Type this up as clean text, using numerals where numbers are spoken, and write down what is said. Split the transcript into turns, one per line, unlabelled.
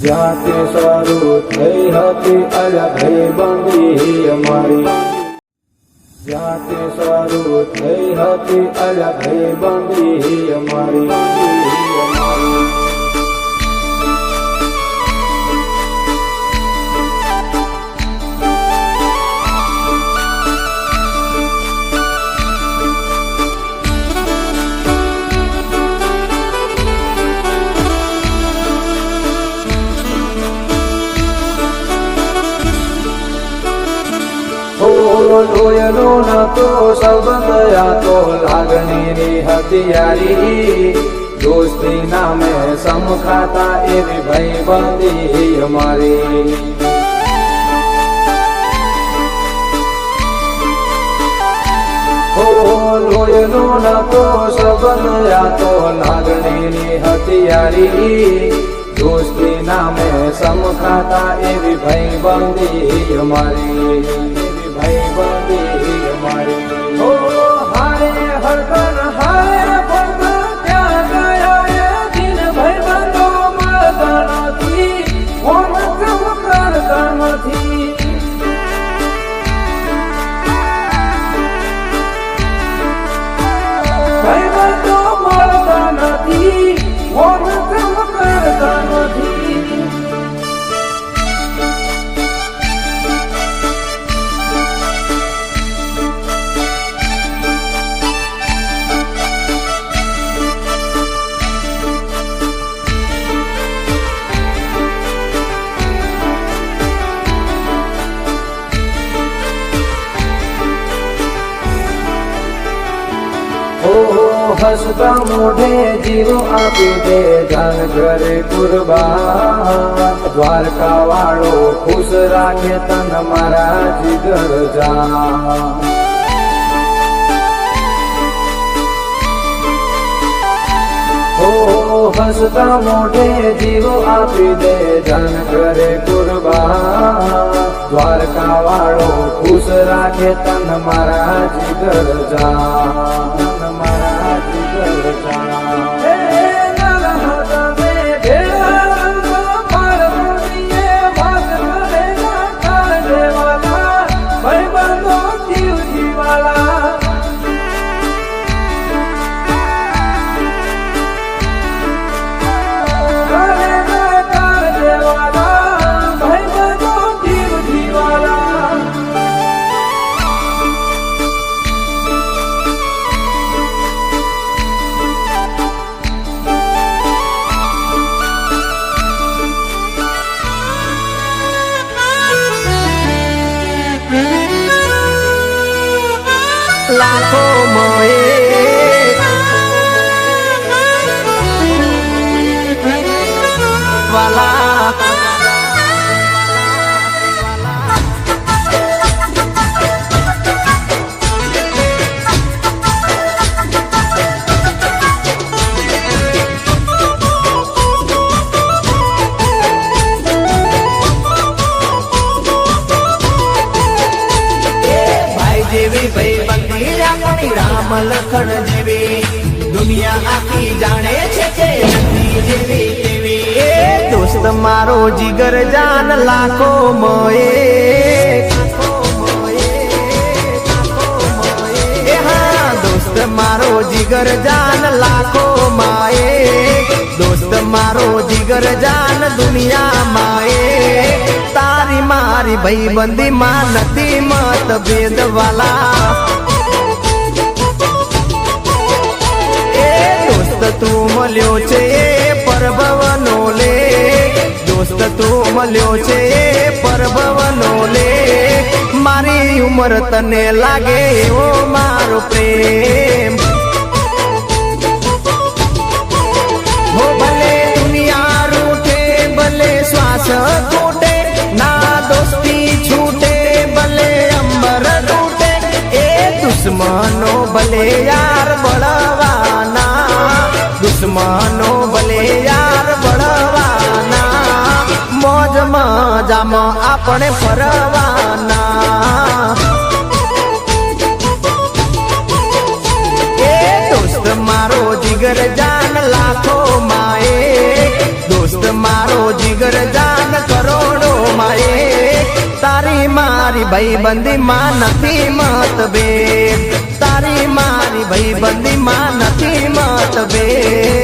જાતે શરૂ થઈ હતી ભાઈબંધી અમારી, જાતે શરૂ થઈ હતી ભાઈબંધી અમારી. લોયનો નતો સંબંધ આ તો લાગણીની હથિયારી, દોસ્તી નામે સમખાતા એવી ભાઈબંધી અમારી. લોયનો નતો સંબંધ આ તો લાગણીની હથિયારી, દોસ્તી નામે સમખાતા એવી ભાઈબંધી અમારી. ભાઈબંધી અમારી. ઓ હારે હરકન હારે ભગવાન ત્યાં ગયા એ દિન ભાઈબંધો મળતા નથી, ફોન કામ કરતા નથી. ભાઈબંધો મળતા નથી, ફોન કામ કરતા નથી. હસતા મોઢે જીવો આપી દે જાન ઘરે કુરબાન, દ્વારકા વાળો ખુશ રાખે તન મારા જીગર જાન. હસતા મોઢે જીવો આપી દે જાન ઘરે કુરબાન, દ્વારકા વાળો ખુશ રાખે તન મારા જીગર જાન. મારા જીગર જાન.
લાખો મોએ વાલા ભાઈ જેવી ભાઈબંધી રામ લખણ જેવી, દુનિયા આખી જાણે છે કે નથી જેવી તેવી. દોસ્ત મારો જીગર જાન લાખો મોએ, હા દોસ્ત મારો જીગર જાન લાખો માએ, દોસ્ત મારો જીગર જાન દુનિયા માએ. તારી મારી ભાઈબંધી માં નથી મતભેદ વાલા. તું મળ્યો છે પરભવનો લે, દોસ્ત તું મળ્યો છે પરભવનો લે. મારી ઉંમર તને લાગે એવો મારો પ્રેમ, હો ભલે દુનિયા રૂઠે ભલે શ્વાસ ખૂટે, ના દોસ્તી છૂટે ભલે અંબર તૂટે. એ દુશ્મનો ભલે યાર બળવાના, દુશ્મનો ભલે યાર બળવાના, મોજ મજામાં આપણે ફરવાના. એ દોસ્ત મારો જીગર જાન લાખો માએ, દોસ્ત મારો જીગર જાન ભાઈબંધી માં નથી મતભેદ તારી મારી ભાઈબંધી માં નથી મતભેદ